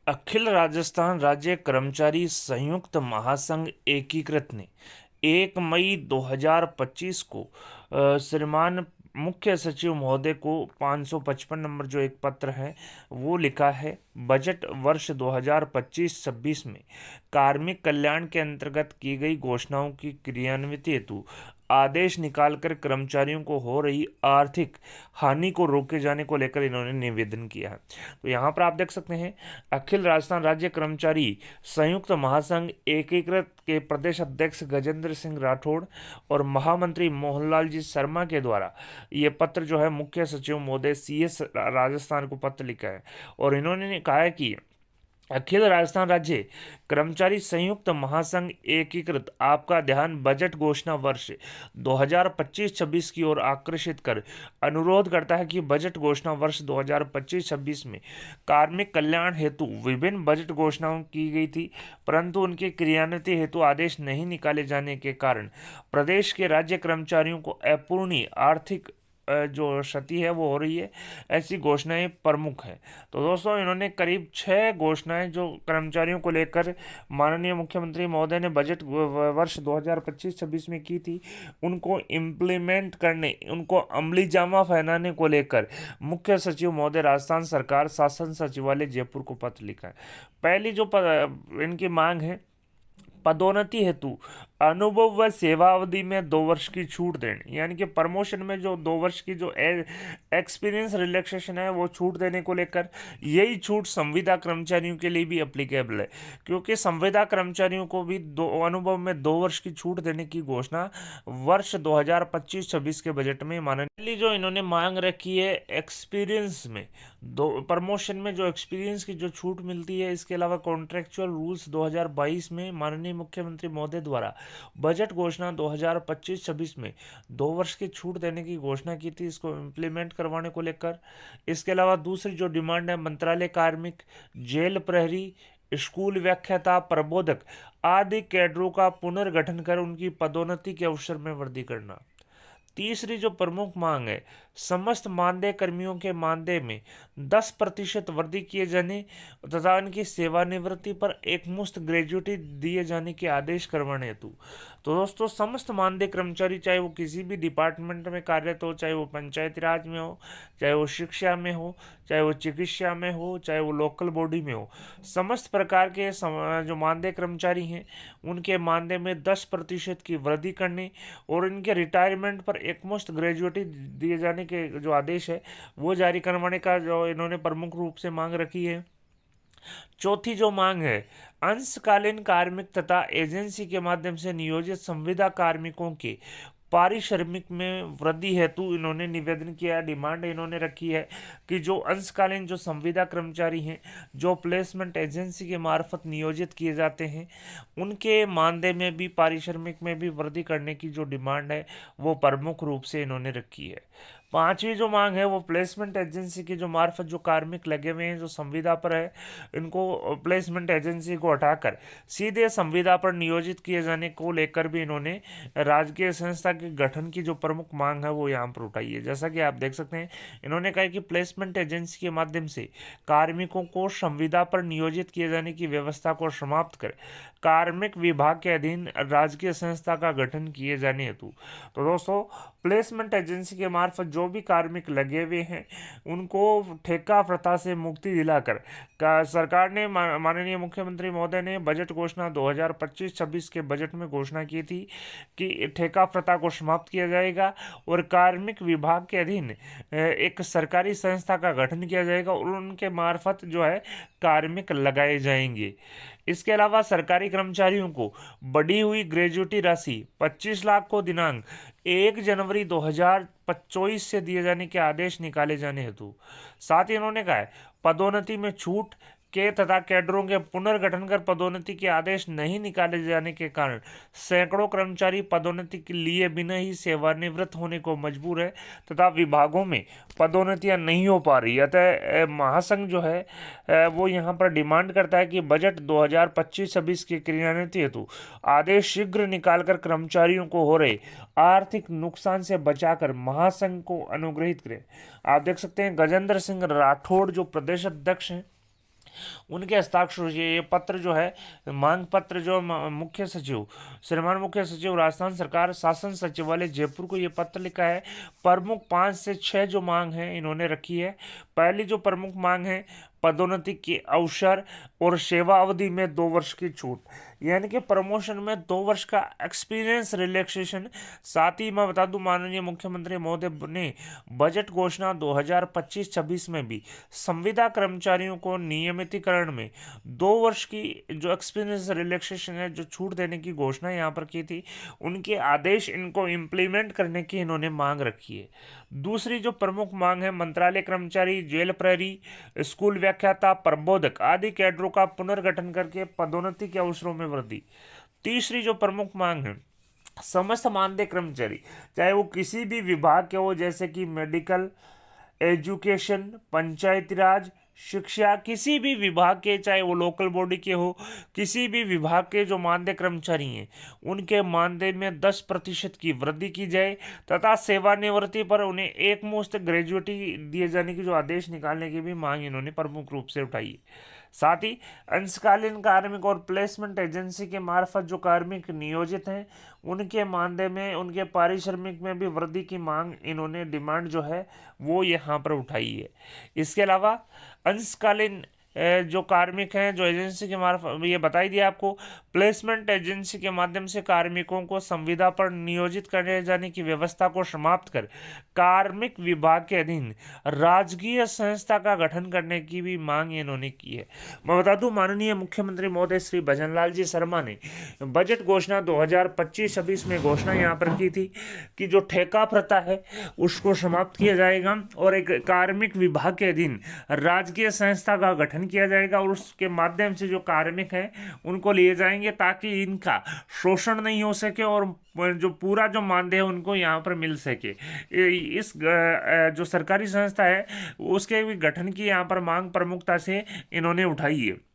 अखिल राजस्थान राज्य कर्मचारी संयुक्त महासंघ एकीकृत ने 1 मई 2025 को श्रीमान मुख्य सचिव महोदय को 555 नंबर जो एक पत्र है वो लिखा है। बजट वर्ष 2025-26 में कार्मिक कल्याण के अंतर्गत की गई घोषणाओं की क्रियान्वित हेतु आदेश निकालकर कर्मचारियों को हो रही आर्थिक हानि को रोके जाने को लेकर इन्होंने निवेदन किया है। तो यहाँ पर आप देख सकते हैं, अखिल राजस्थान राज्य कर्मचारी संयुक्त महासंघ एकीकृत के प्रदेश अध्यक्ष गजेंद्र सिंह राठौड़ और महामंत्री मोहनलाल जी शर्मा के द्वारा ये पत्र जो है मुख्य सचिव महोदय CS राजस्थान को पत्र लिखा है। और इन्होंने कहा है कि अखिल राजस्थान राज्य कर्मचारी संयुक्त महासंघ एकीकृत आपका ध्यान बजट घोषणा वर्ष 2025-26 की ओर आकर्षित कर अनुरोध करता है कि बजट घोषणा वर्ष 2025-26 में कार्मिक कल्याण हेतु विभिन्न बजट घोषणाओं की गई थी, परंतु उनके क्रियान्वित हेतु आदेश नहीं निकाले जाने के कारण प्रदेश के राज्य कर्मचारियों को अपूर्णीय आर्थिक जो क्षति है वो हो रही है। ऐसी घोषणाएं प्रमुख हैं। तो दोस्तों, इन्होंने करीब 6 घोषणाएं जो कर्मचारियों को लेकर माननीय मुख्यमंत्री महोदय ने बजट वर्ष 2025-26 में की थी, उनको इम्प्लीमेंट करने, उनको अमली जामा पहनाने को लेकर मुख्य सचिव महोदय राजस्थान सरकार शासन सचिवालय जयपुर को पत्र लिखा है। पहली जो इनकी मांग है, पदोन्नति हेतु अनुभव व सेवा अवधि में 2 वर्ष की छूट देने, यानी कि प्रमोशन में जो 2 वर्ष की जो एक्सपीरियंस रिलैक्सेशन है वो छूट देने को लेकर, यही छूट संविदा कर्मचारियों के लिए भी एप्लीकेबल है, क्योंकि संविदा कर्मचारियों को भी अनुभव में 2 वर्ष की छूट देने की घोषणा वर्ष 2025-26 के बजट में माननीय जो इन्होंने मांग रखी है। एक्सपीरियंस में प्रमोशन में जो एक्सपीरियंस की जो छूट मिलती है, इसके अलावा कॉन्ट्रेक्चुअल रूल्स 2022 में माननीय मुख्यमंत्री महोदय द्वारा बजट घोषणा 2025-26 में 2 वर्ष की छूट देने की घोषणा की थी, इसको इम्प्लीमेंट करवाने को लेकर। इसके अलावा दूसरी जो डिमांड है, मंत्रालय कार्मिक, जेल प्रहरी, स्कूल व्याख्याता, प्रबोधक आदि कैडरों का पुनर्गठन कर उनकी पदोन्नति के अवसर में वृद्धि करना। तीसरी जो प्रमुख मांग है, समस्त मानदेय कर्मियों के मानदेय में 10% वृद्धि किए जाने तथा उनकी सेवानिवृत्ति पर एकमुश्त ग्रेजुटी दिए जाने के आदेश करवाने हेतु। तो दोस्तों, समस्त मानदेय कर्मचारी, चाहे वो किसी भी डिपार्टमेंट में कार्यरत हो, चाहे वो पंचायती राज में हो, चाहे वो शिक्षा में हो, चाहे वो चिकित्सा में हो, चाहे वो लोकल बॉडी में हो, समस्त प्रकार के जो मानदेय कर्मचारी हैं उनके मानदेय में 10% की वृद्धि करने और इनके रिटायरमेंट पर एकमुश्त ग्रेजुटी दिए जाने के जो आदेश है वो जारी करवाने का जो इन्होंने प्रमुख रूप से मांग रखी है। चौथी जो मांग है, अंशकालीन कार्मिक तथा एजेंसी के माध्यम से नियोजित संविदा कार्मिकों के पारिश्रमिक में वृद्धि हेतु इन्होंने निवेदन किया। डिमांड इन्होंने रखी है कि जो अंशकालीन जो संविदा कर्मचारी हैं, जो प्लेसमेंट एजेंसी के मार्फत नियोजित किए जाते हैं, उनके मानदेय में भी, पारिश्रमिक में भी वृद्धि करने की जो डिमांड है वो प्रमुख रूप से इन्होंने रखी है। पांचवी जो मांग है वो प्लेसमेंट एजेंसी के जो मार्फत जो कार्मिक लगे हुए हैं, जो संविदा पर है, इनको प्लेसमेंट एजेंसी को हटाकर सीधे संविदा पर नियोजित किए जाने को लेकर भी इन्होंने राजकीय संस्था के गठन की जो प्रमुख मांग है वो यहाँ पर उठाई है। जैसा कि आप देख सकते हैं, इन्होंने कहा कि प्लेसमेंट एजेंसी के माध्यम से कार्मिकों को संविदा पर नियोजित किए जाने की व्यवस्था को समाप्त कर कार्मिक विभाग के अधीन राजकीय संस्था का गठन किए जाने हेतु। तो दोस्तों, प्लेसमेंट एजेंसी के मार्फत जो भी कार्मिक लगे हुए हैं उनको ठेका प्रथा से मुक्ति दिलाकर सरकार ने, माननीय मुख्यमंत्री महोदय ने बजट घोषणा 2025-26 के बजट में घोषणा की थी कि ठेका प्रथा को समाप्त किया जाएगा और कार्मिक विभाग के अधीन एक सरकारी संस्था का गठन किया जाएगा और उनके मार्फत जो है कार्मिक लगाए जाएंगे। इसके अलावा सरकारी कर्मचारियों को बढ़ी हुई ग्रेजुटी राशि 25 लाख को दिनांक 1 जनवरी 2024 से दिए जाने के आदेश निकाले जाने हेतु। साथ ही उन्होंने कहा है, पदोन्नति में छूट के तथा कैडरों के पुनर्गठन कर पदोन्नति के आदेश नहीं निकाले जाने के कारण सैकड़ों कर्मचारी पदोन्नति के लिए बिना ही सेवानिवृत्त होने को मजबूर है तथा विभागों में पदोन्नतियां नहीं हो पा रही। अतः महासंघ जो है वो यहाँ पर डिमांड करता है कि बजट 2025-26 के क्रियान्वित हेतु आदेश शीघ्र निकालकर कर्मचारियों को हो रहे आर्थिक नुकसान से बचाकर महासंघ को अनुग्रहित करें। आप देख सकते हैं, गजेंद्र सिंह राठौड़ जो प्रदेश अध्यक्ष हैं उनके हस्ताक्षर हुए। ये पत्र जो है, मांग पत्र, जो मुख्य सचिव, श्रीमान मुख्य सचिव राजस्थान सरकार शासन सचिवालय जयपुर को ये पत्र लिखा है। प्रमुख 5 से 6 जो मांग है इन्होंने रखी है। पहली जो प्रमुख मांग है, पदोन्नति के अवसर और सेवा अवधि में 2 वर्ष की छूट, यानी कि प्रमोशन में 2 वर्ष का एक्सपीरियंस रिलैक्सेशन। साथ ही मैं बता दूं, माननीय मुख्यमंत्री महोदय ने बजट घोषणा 2025-26 में भी संविदा कर्मचारियों को नियमितीकरण में 2 वर्ष की जो एक्सपीरियंस रिलैक्सेशन है, जो छूट देने की घोषणा यहाँ पर की थी, उनके आदेश इनको इम्प्लीमेंट करने की इन्होंने मांग रखी है। दूसरी जो प्रमुख मांग है, मंत्रालय कर्मचारी, जेल प्रहरी, स्कूल व्याख्याता, प्रबोधक आदि कैडरों का पुनर्गठन करके पदोन्नति के अवसरों में वृद्धि। तीसरी जो प्रमुख मांग है, समस्त मानदेय कर्मचारी, चाहे वो किसी भी विभाग के हो, जैसे कि मेडिकल, एजुकेशन, पंचायती राज, शिक्षा, किसी भी विभाग के, चाहे वो लोकल बॉडी के हो, किसी भी विभाग के जो मानदेय कर्मचारी हैं, उनके मानदेय में 10% की वृद्धि की जाए तथा सेवानिवृत्ति पर उन्हें एकमुश्त ग्रेजुएटी दिए जाने की जो आदेश निकालने की भी मांग इन्होंने प्रमुख रूप से उठाई है। साथ ही अंशकालीन कार्मिक और प्लेसमेंट एजेंसी के मार्फत जो कार्मिक नियोजित हैं, उनके मानदेय में, उनके पारिश्रमिक में भी वृद्धि की मांग इन्होंने, डिमांड जो है वो यहाँ पर उठाई है। इसके अलावा अंशकालीन जो कार्मिक हैं, जो एजेंसी के मार्फत, ये बताई दिया आपको, प्लेसमेंट एजेंसी के माध्यम से कार्मिकों को संविदा पर नियोजित करने जाने की व्यवस्था को समाप्त कर कार्मिक विभाग के अधीन राजकीय संस्था का गठन करने की भी मांग इन्होंने की है। मैं बता दूं, माननीय मुख्यमंत्री महोदय श्री भजनलाल जी शर्मा ने बजट घोषणा 2025-26 में घोषणा यहाँ पर की थी कि जो ठेका प्रथा है उसको समाप्त किया जाएगा और एक कार्मिक विभाग के अधीन राजकीय संस्था का गठन किया जाएगा और उसके माध्यम से जो कार्मिक हैं उनको लिए जाएंगे ताकि इनका शोषण नहीं हो सके और जो पूरा जो मानदेय है उनको यहाँ पर मिल सके। इस जो सरकारी संस्था है उसके भी गठन की यहाँ पर मांग प्रमुखता से इन्होंने उठाई है।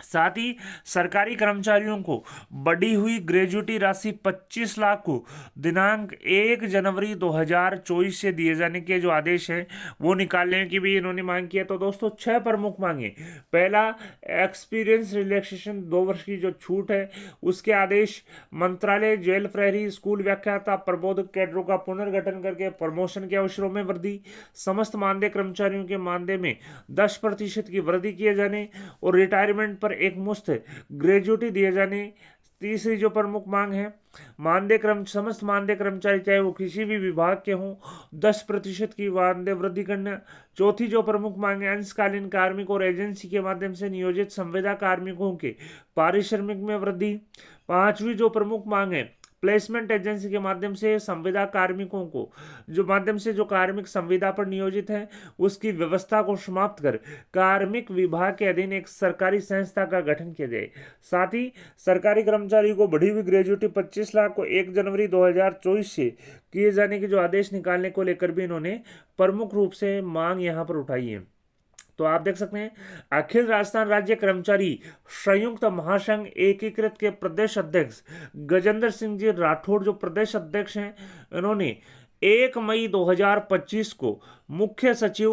साथ ही सरकारी कर्मचारियों को बढ़ी हुई ग्रेजुएटी राशि 25 लाख को दिनांक 1 जनवरी 2024 से दिए जाने के जो आदेश है वो निकालने की भी इन्होंने मांग की है। तो दोस्तों 6 प्रमुख मांगे। पहला, एक्सपीरियंस रिलैक्सेशन 2 वर्ष की जो छूट है उसके आदेश। मंत्रालय, जेल प्रहरी, स्कूल व्याख्याता, प्रबोधक कैडरों का पुनर्गठन करके प्रमोशन के अवसरों में वृद्धि। समस्त मानदेय कर्मचारियों के मानदेय में 10% की वृद्धि किए जाने और रिटायरमेंट पर एक मुश्त ग्रेजुएटी दिए जाने। तीसरी जो प्रमुख मांग है, समस्त मानदेय कर्मचारी चाहे वो किसी भी विभाग के हों 10% की मानदेय वृद्धि करना। चौथी जो प्रमुख मांग है, अंशकालीन कार्मिक और एजेंसी के माध्यम से नियोजित संविदा कार्मिकों के पारिश्रमिक में वृद्धि। पांचवी जो प्रमुख मांग है, प्लेसमेंट एजेंसी के माध्यम से संविदा कार्मिकों को जो कार्मिक संविदा पर नियोजित हैं उसकी व्यवस्था को समाप्त कर कार्मिक विभाग के अधीन एक सरकारी संस्था का गठन किया जाए। साथ ही सरकारी कर्मचारी को बढ़ी हुई ग्रेजुएटी 25 लाख को 1 जनवरी 2024 से किए जाने के जो आदेश निकालने को लेकर भी इन्होंने प्रमुख रूप से मांग यहाँ पर उठाई है। तो आप देख सकते हैं, अखिल राजस्थान राज्य कर्मचारी संयुक्त महासंघ एकीकृत के प्रदेश अध्यक्ष गजेंद्र सिंह जी राठौड़ जो प्रदेश अध्यक्ष हैं, इन्होंने 1 मई 2025 को मुख्य सचिव,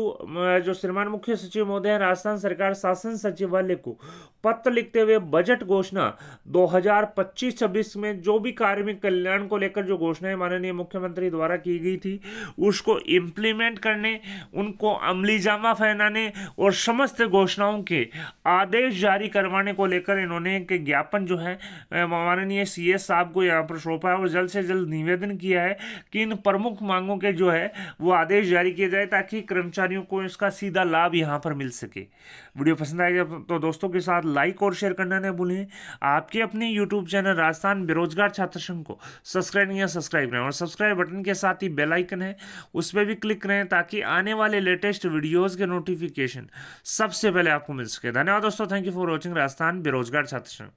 जो श्रीमान मुख्य सचिव महोदय राजस्थान सरकार शासन सचिवालय को पत्र लिखते हुए बजट घोषणा 2025-26 में जो भी कार्मिक कल्याण को लेकर जो घोषणाएं माननीय मुख्यमंत्री द्वारा की गई थी उसको इम्प्लीमेंट करने, उनको अमलीजामा पहनाने और समस्त घोषणाओं के आदेश जारी करवाने को लेकर इन्होंने एक ज्ञापन जो है माननीय CS साहब को यहाँ पर सौंपा है और जल्द से जल्द निवेदन किया है कि इन प्रमुख मांगों के जो है वो आदेश जारी किए जाए ताकि कर्मचारियों को इसका सीधा लाभ यहाँ पर मिल सके। वीडियो पसंद आएगा तो दोस्तों के साथ लाइक और शेयर करना न भूलें। आपके अपने YouTube चैनल राजस्थान बेरोजगार छात्र संघ को सब्सक्राइब करें और सब्सक्राइब बटन के साथ ही बेल आइकन है उस पर भी क्लिक करें ताकि आने वाले लेटेस्ट वीडियोज़ के नोटिफिकेशन सबसे पहले आपको मिल सके। धन्यवाद दोस्तों, thank you for watching Rajasthan बेरोजगार छात्र संघ।